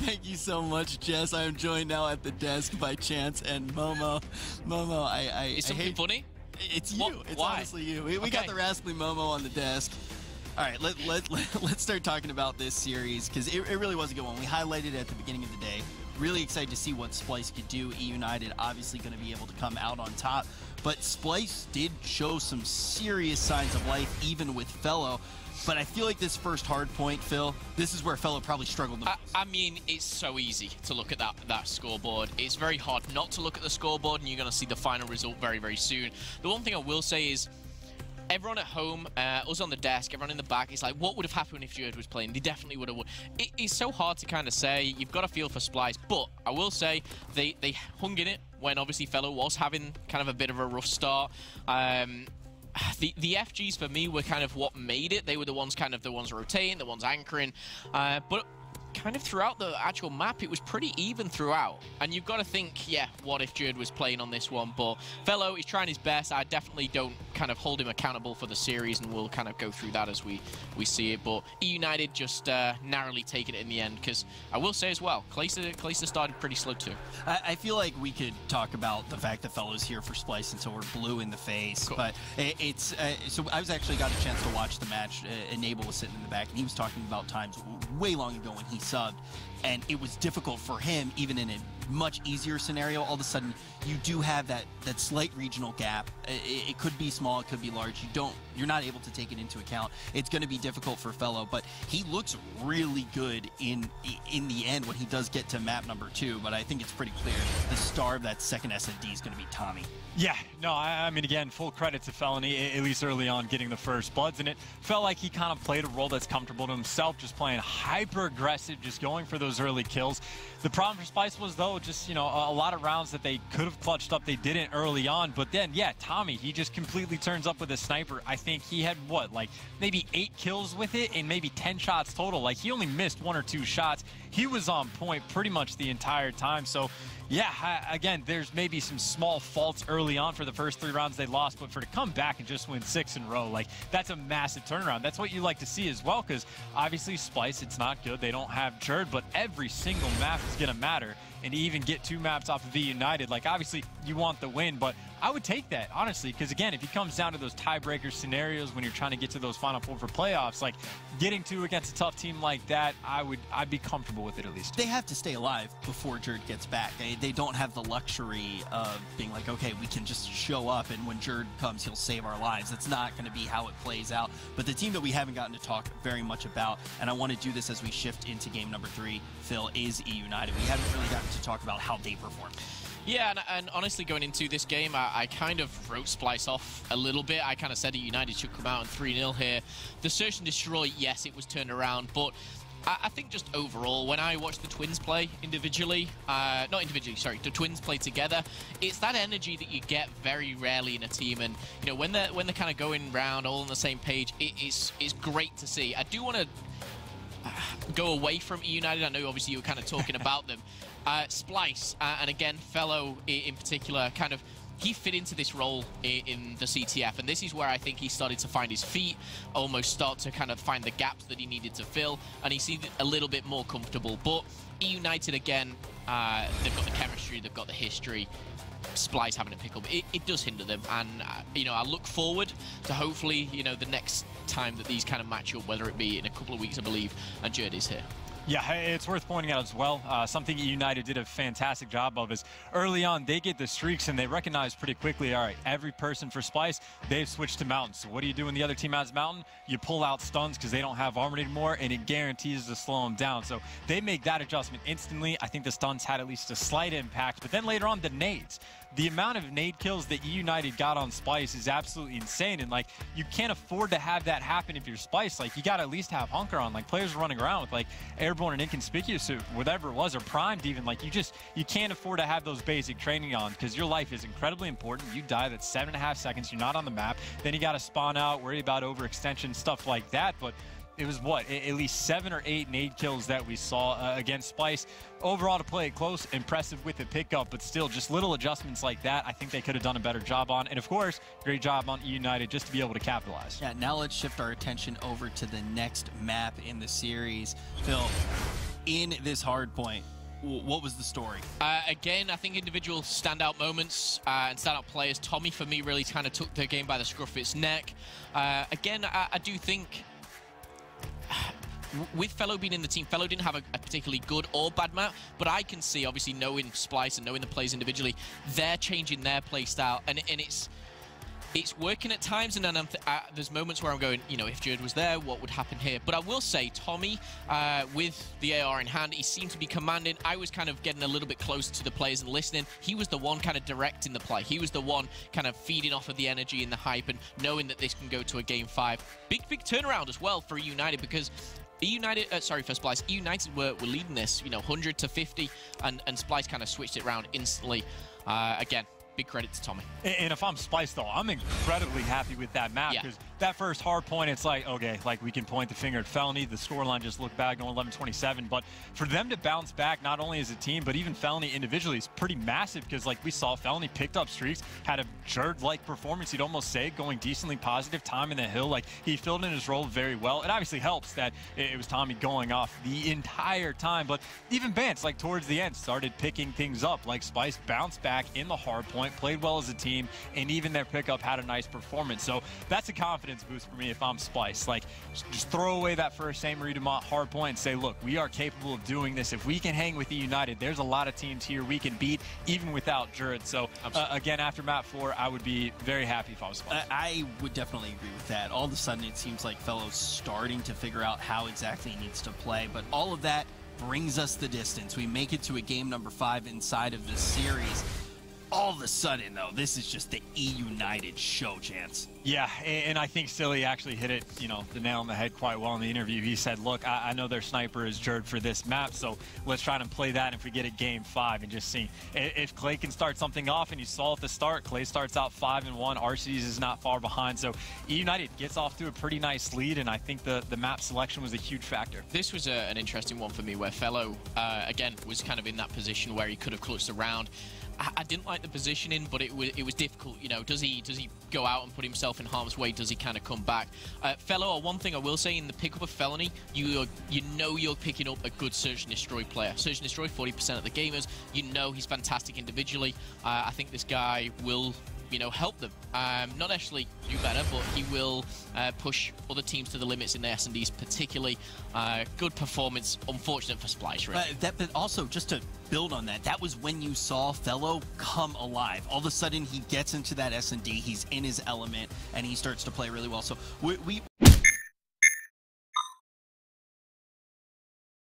Thank you so much, Jess. I am joined now at the desk by Chance and Momo. Momo, Is something funny? It's you. What? It's Why? honestly you. We got the rascally Momo on the desk. All right, let's start talking about this series because it really was a good one. We highlighted it at the beginning of the day. Really excited to see what Splyce could do. eUnited obviously going to be able to come out on top, but Splyce did show some serious signs of life even with Fellow. But I feel like this first hard point, Phil, this is where Fellow probably struggled the most. I mean, it's so easy to look at that scoreboard. It's very hard not to look at the scoreboard, and you're going to see the final result very, very soon. The one thing I will say is, everyone at home, us on the desk, everyone in the back, it's like, what would have happened if Jerd was playing? They definitely would have won. It's so hard to kind of say. You've got a feel for Splyce, but I will say they hung in it when obviously Fellow was having kind of a bit of a rough start. The FGs for me were kind of what made it. They were the ones rotating, the ones anchoring, but kind of throughout the actual map, it was pretty even throughout. And you've got to think, yeah, what if Jerd was playing on this one? But Fellow is trying his best. I definitely don't kind of hold him accountable for the series, and we'll kind of go through that as we see it. But eUnited just narrowly taking it in the end, because I will say as well, Kalista started pretty slow too. I feel like we could talk about the fact that Fellow's here for Splyce until we're blue in the face. Cool. But it's so I actually got a chance to watch the match. Enable was sitting in the back, and he was talking about times way long ago when he subbed, and it was difficult for him, even in a much easier scenario. All of a sudden, you do have that slight regional gap. It could be small, it could be large. You're not able to take it into account. It's going to be difficult for Fellow, but he looks really good in the end when he does get to map number 2. But I think it's pretty clear the star of that second SND is going to be Tommy. Yeah, no, I mean, again, full credit to Felony, at least early on, getting the first bloods, and it felt like he kind of played a role that's comfortable to himself, just playing hyper-aggressive, just going for those early kills. The problem for Splyce was, though, just, you know, a lot of rounds that they could have clutched up, they didn't early on, but then, yeah, Tommy, he just completely turns up with a sniper. I think he had, what, like, maybe 8 kills with it, and maybe 10 shots total. Like, he only missed 1 or 2 shots. He was on point pretty much the entire time, so yeah, again, there's maybe some small faults early on for the first 3 rounds they lost, but for to come back and just win 6 in a row, like, that's a massive turnaround. That's what you like to see as well, because obviously Splyce, it's not good. They don't have Jerd, but every single map is going to matter. And to even get 2 maps off of eUnited, like, obviously you want the win, but I would take that, honestly, because again, if it comes down to those tiebreaker scenarios when you're trying to get to those Final Four for playoffs, like, getting 2 against a tough team like that, I'd be comfortable with it at least. They have to stay alive before Jerd gets back. They don't have the luxury of being like, okay, we can just show up and when Jerd comes, he'll save our lives. That's not going to be how it plays out. But the team that we haven't gotten to talk very much about, and I want to do this as we shift into game number 3, Phil, is eUnited. We haven't really gotten to talk about how they perform. Yeah, and honestly, going into this game, I kind of wrote Splyce off a little bit. I kind of said eUnited should come out on 3-0 here. The Search and Destroy, yes, it was turned around, but I think just overall, when I watch the Twins play individually, not individually, sorry, the Twins play together, it's that energy that you get very rarely in a team. And, you know, when they're kind of going round all on the same page, it's great to see. I do want to go away from eUnited. I know obviously you were kind of talking about them. Splyce, and again, Fellow in particular, kind of, he fit into this role in the CTF, and this is where I think he started to find his feet, almost start to kind of find the gaps that he needed to fill, and he seemed a little bit more comfortable. But eUnited, again, they've got the chemistry, they've got the history. Splyce having to pick up, it does hinder them, and you know, I look forward to hopefully, you know, the next time that these kind of match up, whether it be in a couple of weeks, I believe, and Jerd is here. Yeah, it's worth pointing out as well, something eUnited did a fantastic job of is early on, they get the streaks and they recognize pretty quickly, all right, every person for Splyce, they've switched to Mountain. So what do you do when the other team has Mountain? You pull out stuns because they don't have armor anymore, and it guarantees to slow them down. So they make that adjustment instantly. I think the stuns had at least a slight impact, but then later on, the nades. The amount of nade kills that eUnited got on Splyce is absolutely insane, and like, you can't afford to have that happen if you're Splyce. Like, you gotta at least have Hunker on. Like, players running around with like airborne and inconspicuous or whatever it was, or primed even. Like, you can't afford to have those basic training on, because your life is incredibly important. You die, that's 7.5 seconds, you're not on the map, then you gotta spawn out, worry about overextension, stuff like that. But it was, what, at least 7 or 8 nade kills that we saw against Splyce. Overall, to play it close, impressive with the pickup, but still, just little adjustments like that, I think they could have done a better job on. And of course, great job on eUnited just to be able to capitalize. Yeah, now let's shift our attention over to the next map in the series. Phil, in this hard point. What was the story? Again, I think individual standout moments and standout players. Tommy, for me, really kind of took the game by the scruff of its neck. Again, I do think with Fellow being in the team, Fellow didn't have a particularly good or bad map, but I can see, obviously, knowing Splyce and knowing the players individually, they're changing their play style, and it's working at times, and then there's moments where I'm going, you know, if Jared was there, what would happen here? But I will say, Tommy, with the AR in hand, he seemed to be commanding. I was kind of getting a little bit closer to the players and listening. He was the one kind of directing the play. He was the one kind of feeding off of the energy and the hype and knowing that this can go to a game 5. Big turnaround as well for eUnited, because for Splyce, eUnited were leading this, you know, 100 to 50, and Splyce kind of switched it around instantly. Again, big credit to Tommy. And if I'm Splyce, though, I'm incredibly happy with that map, because that first hard point, it's like, okay, like we can point the finger at Felony. The scoreline just looked bad, going 11-27. But for them to bounce back, not only as a team, but even Felony individually, is pretty massive, because like we saw, Felony picked up streaks, had a Jerd-like performance, you'd almost say, going decently positive, time in the hill. Like, he filled in his role very well. It obviously helps that it was Tommy going off the entire time, but even Bance, like towards the end, started picking things up. Like, Splyce bounced back in the hard point, played well as a team, and even their pickup had a nice performance. So that's a confidence boost for me if I'm Splyce. Like, just throw away that first St. Marie Dumont hard point and say, look, we are capable of doing this. If we can hang with eUnited, there's a lot of teams here we can beat, even without Jared. So again, after map 4, I would be very happy if I was Splyce. I would definitely agree with that. All of a sudden, it seems like Fellow's starting to figure out how exactly he needs to play, but all of that brings us the distance. We make it to a game number 5 inside of this series. All of a sudden, though, this is just the eUnited show, Chance. Yeah, and I think Silly actually hit it, you know, the nail on the head quite well in the interview. He said, look, I know their sniper is Jerd for this map, so let's try to play that if we get a game 5 and just see. If Clay can start something off, and you saw at the start, Clay starts out 5-1, Arcedes is not far behind, so eUnited gets off to a pretty nice lead, and I think the map selection was a huge factor. This was an interesting one for me, where Fellow, again, was kind of in that position where he could have clutched around. I didn't like the positioning, but it was difficult. You know, does he go out and put himself in harm's way? Does he kind of come back? Fellow, one thing I will say, in the pickup of Felony, you know you're picking up a good Search and Destroy player. Search and Destroy, 40% of the gamers. You know he's fantastic individually. I think this guy will, you know, help them. Not actually do better, but he will push other teams to the limits in the S&Ds particularly. Good performance. Unfortunate for Splyce, really. But also, just to build on that, that was when you saw Fellow come alive. All of a sudden, he gets into that S&D, he's in his element, and he starts to play really well. So we